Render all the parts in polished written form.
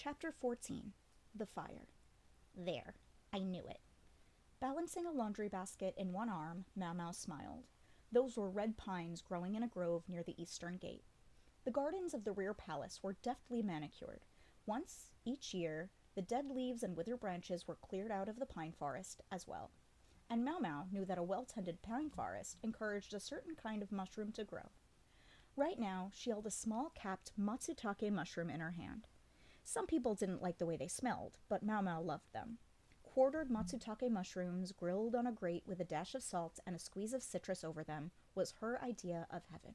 Chapter 14. The Fire. There, I knew it. Balancing a laundry basket in one arm, Mau Mau smiled. Those were red pines growing in a grove near the eastern gate. The gardens of the rear palace were deftly manicured. Once, each year, the dead leaves and withered branches were cleared out of the pine forest as well. And Mau Mau knew that a well-tended pine forest encouraged a certain kind of mushroom to grow. Right now, she held a small capped matsutake mushroom in her hand. Some people didn't like the way they smelled, but Mau Mau loved them. Quartered matsutake mushrooms grilled on a grate with a dash of salt and a squeeze of citrus over them was her idea of heaven.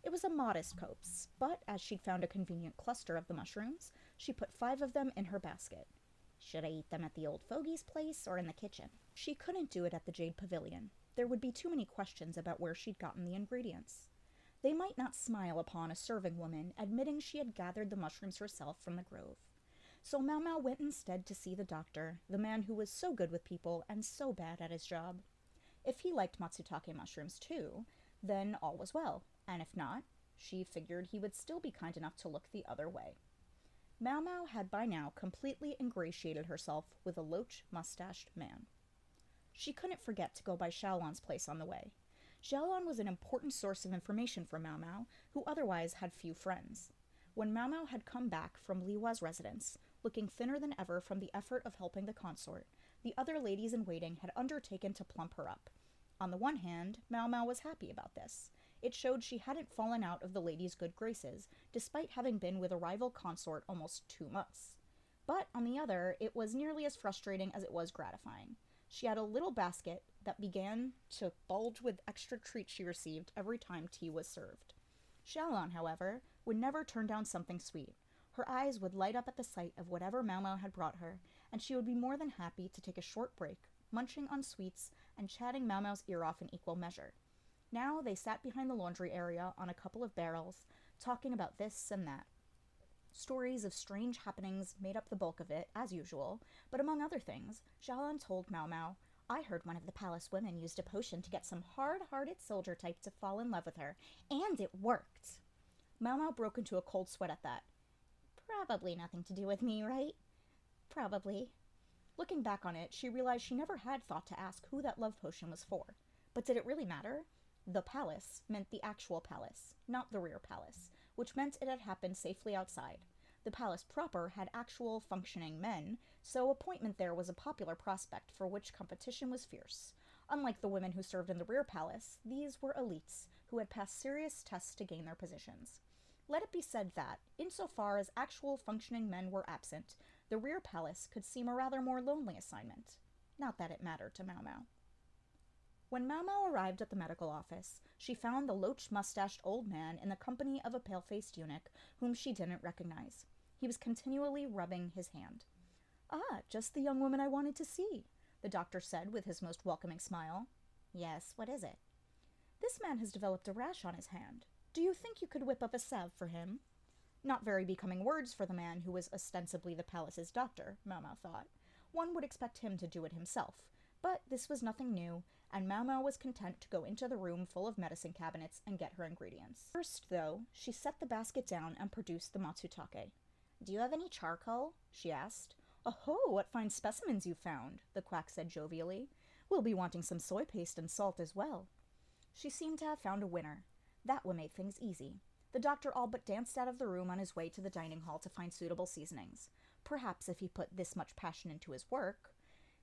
It was a modest copse, but as she'd found a convenient cluster of the mushrooms, she put 5 of them in her basket. Should I eat them at the old fogey's place or in the kitchen? She couldn't do it at the Jade Pavilion. There would be too many questions about where she'd gotten the ingredients. They might not smile upon a serving woman admitting she had gathered the mushrooms herself from the grove. So Mau Mau went instead to see the doctor, the man who was so good with people and so bad at his job. If he liked matsutake mushrooms too, then all was well, and if not, she figured he would still be kind enough to look the other way. Mau Mau had by now completely ingratiated herself with a loach-mustached man. She couldn't forget to go by Xiaolon's place on the way. Xiaolon was an important source of information for Mau Mau, who otherwise had few friends. When Mau Mau had come back from Li Hua's residence, looking thinner than ever from the effort of helping the consort, the other ladies-in-waiting had undertaken to plump her up. On the one hand, Mau Mau was happy about this. It showed she hadn't fallen out of the ladies' good graces, despite having been with a rival consort almost 2 months. But on the other, it was nearly as frustrating as it was gratifying. She had a little basket that began to bulge with extra treats she received every time tea was served. Xiaolon, however, would never turn down something sweet. Her eyes would light up at the sight of whatever Mau Mau had brought her, and she would be more than happy to take a short break, munching on sweets and chatting Mau Mau's ear off in equal measure. Now they sat behind the laundry area on a couple of barrels, talking about this and that. Stories of strange happenings made up the bulk of it, as usual, but among other things, Xiaolon told Mau Mau, "I heard one of the palace women used a potion to get some hard-hearted soldier type to fall in love with her, and it worked." Mau Mau broke into a cold sweat at that. "Probably nothing to do with me, right?" "Probably." Looking back on it, she realized she never had thought to ask who that love potion was for. But did it really matter? The palace meant the actual palace, not the rear palace, which meant it had happened safely outside. The palace proper had actual functioning men, so appointment there was a popular prospect for which competition was fierce. Unlike the women who served in the rear palace, these were elites who had passed serious tests to gain their positions. Let it be said that, insofar as actual functioning men were absent, the rear palace could seem a rather more lonely assignment. Not that it mattered to Mau Mau. When Mau Mau arrived at the medical office, she found the loach-mustached old man in the company of a pale-faced eunuch whom she didn't recognize. He was continually rubbing his hand. "Ah, just the young woman I wanted to see," the doctor said with his most welcoming smile. "Yes, what is it?" "This man has developed a rash on his hand. Do you think you could whip up a salve for him?" Not very becoming words for the man who was ostensibly the palace's doctor, Mau Mau thought. One would expect him to do it himself. But this was nothing new, and Mau Mau was content to go into the room full of medicine cabinets and get her ingredients. First, though, she set the basket down and produced the matsutake. "Do you have any charcoal?" she asked. "Oh, what fine specimens you've found," the quack said jovially. "We'll be wanting some soy paste and salt as well." She seemed to have found a winner. That would make things easy. The doctor all but danced out of the room on his way to the dining hall to find suitable seasonings. Perhaps if he put this much passion into his work.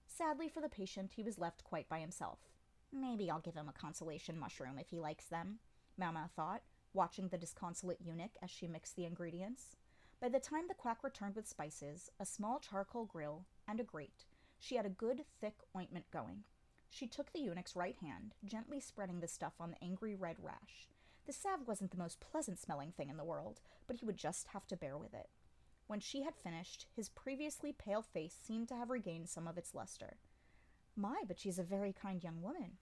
Sadly for the patient, he was left quite by himself. "Maybe I'll give him a consolation mushroom if he likes them," Mau Mau thought, watching the disconsolate eunuch as she mixed the ingredients. By the time the quack returned with spices, a small charcoal grill, and a grate, she had a good, thick ointment going. She took the eunuch's right hand, gently spreading the stuff on the angry red rash. The salve wasn't the most pleasant-smelling thing in the world, but he would just have to bear with it. When she had finished, his previously pale face seemed to have regained some of its luster. "My, but she's a very kind young woman."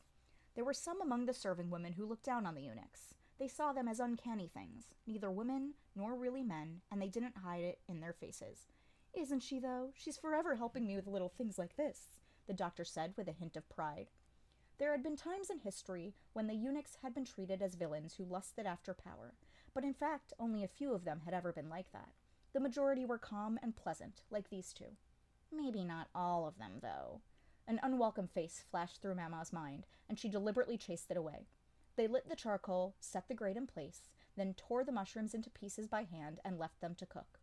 There were some among the serving women who looked down on the eunuchs. They saw them as uncanny things, neither women nor really men, and they didn't hide it in their faces. "Isn't she, though? She's forever helping me with little things like this," the doctor said with a hint of pride. There had been times in history when the eunuchs had been treated as villains who lusted after power, but in fact only a few of them had ever been like that. The majority were calm and pleasant, like these two. Maybe not all of them, though. An unwelcome face flashed through Mama's mind, and she deliberately chased it away. They lit the charcoal, set the grate in place, then tore the mushrooms into pieces by hand and left them to cook.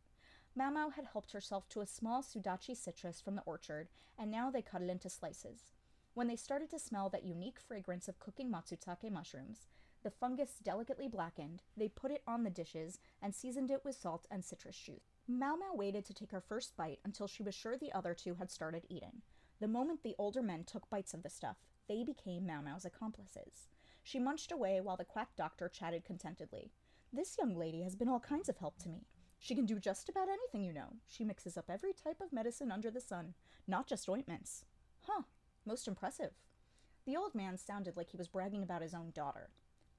Mau had helped herself to a small sudachi citrus from the orchard, and now they cut it into slices. When they started to smell that unique fragrance of cooking matsutake mushrooms, the fungus delicately blackened, they put it on the dishes and seasoned it with salt and citrus juice. Mau waited to take her first bite until she was sure the other two had started eating. The moment the older men took bites of the stuff, they became Mau's accomplices. She munched away while the quack doctor chatted contentedly. "This young lady has been all kinds of help to me. She can do just about anything, you know. She mixes up every type of medicine under the sun, not just ointments." "Huh, most impressive." The old man sounded like he was bragging about his own daughter.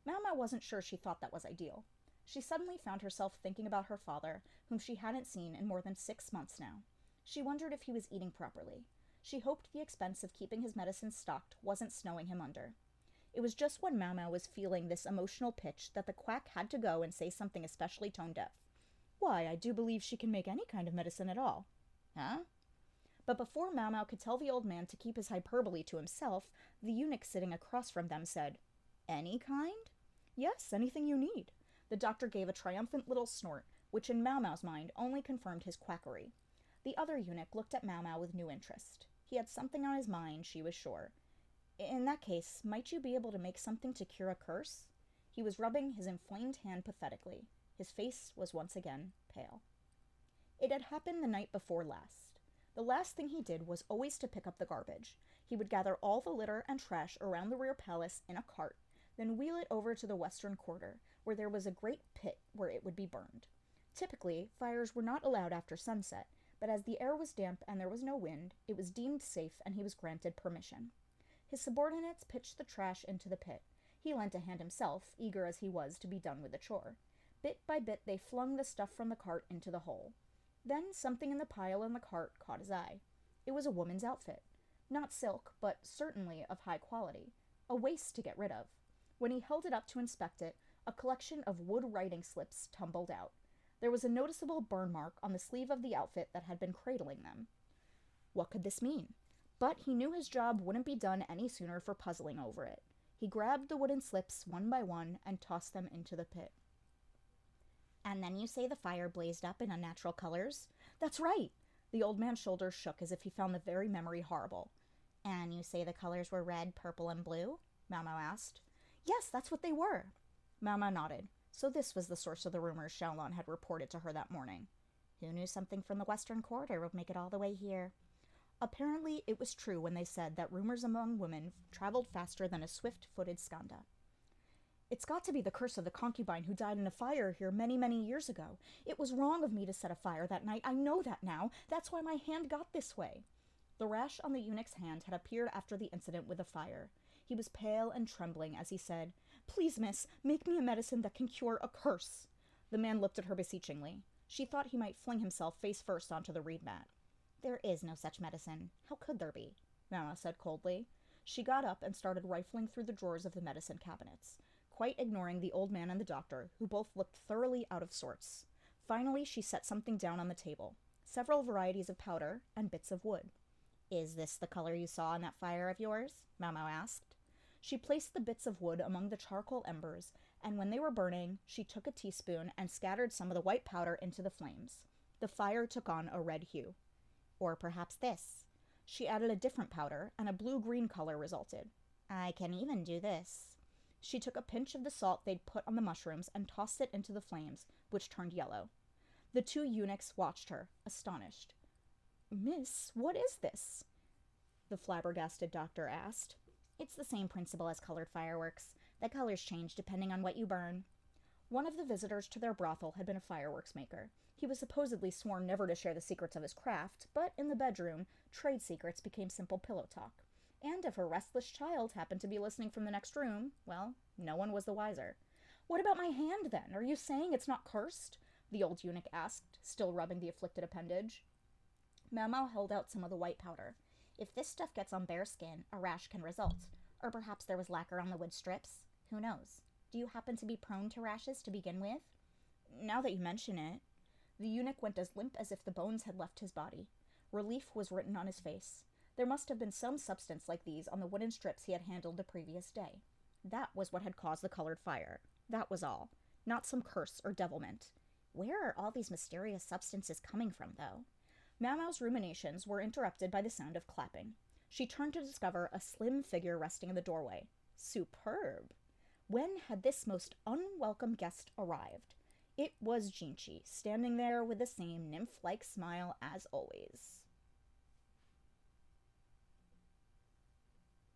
Mau wasn't sure she thought that was ideal. She suddenly found herself thinking about her father, whom she hadn't seen in more than 6 months now. She wondered if he was eating properly. She hoped the expense of keeping his medicine stocked wasn't snowing him under. It was just when Mau was feeling this emotional pitch that the quack had to go and say something especially tone-deaf. "Why, I do believe she can make any kind of medicine at all." "Huh?" But before Mau could tell the old man to keep his hyperbole to himself, the eunuch sitting across from them said, "Any kind?" "Yes, anything you need." The doctor gave a triumphant little snort, which in Mau's mind only confirmed his quackery. The other eunuch looked at Mau with new interest. He had something on his mind, she was sure. "In that case, might you be able to make something to cure a curse?" He was rubbing his inflamed hand pathetically. His face was once again pale. It had happened the night before last. The last thing he did was always to pick up the garbage. He would gather all the litter and trash around the rear palace in a cart, then wheel it over to the western quarter, where there was a great pit where it would be burned. Typically, fires were not allowed after sunset, but as the air was damp and there was no wind, it was deemed safe and he was granted permission. His subordinates pitched the trash into the pit. He lent a hand himself, eager as he was to be done with the chore. Bit by bit they flung the stuff from the cart into the hole. Then something in the pile in the cart caught his eye. It was a woman's outfit. Not silk, but certainly of high quality. A waist to get rid of. When he held it up to inspect it, a collection of wood writing slips tumbled out. There was a noticeable burn mark on the sleeve of the outfit that had been cradling them. What could this mean? But he knew his job wouldn't be done any sooner for puzzling over it. He grabbed the wooden slips one by one and tossed them into the pit. "And then you say the fire blazed up in unnatural colors?" "That's right!" The old man's shoulders shook as if he found the very memory horrible. "And you say the colors were red, purple, and blue?" Mau asked. "Yes, that's what they were." Mau nodded. So this was the source of the rumors Xiaolon had reported to her that morning. Who knew something from the western quarter would make it all the way here? Apparently, it was true when they said that rumors among women traveled faster than a swift-footed skanda. "It's got to be the curse of the concubine who died in a fire here many, many years ago. It was wrong of me to set a fire that night. I know that now. That's why my hand got this way." The rash on the eunuch's hand had appeared after the incident with the fire. He was pale and trembling as he said, "Please, miss, make me a medicine that can cure a curse." The man looked at her beseechingly. She thought he might fling himself face first onto the reed mat. "There is no such medicine. How could there be?" Mama said coldly. She got up and started rifling through the drawers of the medicine cabinets, quite ignoring the old man and the doctor, who both looked thoroughly out of sorts. Finally, she set something down on the table. Several varieties of powder and bits of wood. "Is this the color you saw in that fire of yours?" Mau asked. She placed the bits of wood among the charcoal embers, and when they were burning, she took a teaspoon and scattered some of the white powder into the flames. The fire took on a red hue. "Or perhaps this." She added a different powder, and a blue-green color resulted. "I can even do this." She took a pinch of the salt they'd put on the mushrooms and tossed it into the flames, which turned yellow. The two eunuchs watched her, astonished. "Miss, what is this?" the flabbergasted doctor asked. "It's the same principle as colored fireworks. The colors change depending on what you burn." One of the visitors to their brothel had been a fireworks maker. He was supposedly sworn never to share the secrets of his craft, but in the bedroom, trade secrets became simple pillow talk. And if a restless child happened to be listening from the next room, well, no one was the wiser. "What about my hand, then? Are you saying it's not cursed?" the old eunuch asked, still rubbing the afflicted appendage. Mau held out some of the white powder. "If this stuff gets on bare skin, a rash can result. Or perhaps there was lacquer on the wood strips. Who knows? Do you happen to be prone to rashes to begin with?" "Now that you mention it." The eunuch went as limp as if the bones had left his body. Relief was written on his face. There must have been some substance like these on the wooden strips he had handled the previous day. That was what had caused the colored fire. That was all. Not some curse or devilment. Where are all these mysterious substances coming from, though? Mau Mau's ruminations were interrupted by the sound of clapping. She turned to discover a slim figure resting in the doorway. Superb! When had this most unwelcome guest arrived? It was Jinchi, standing there with the same nymph-like smile as always.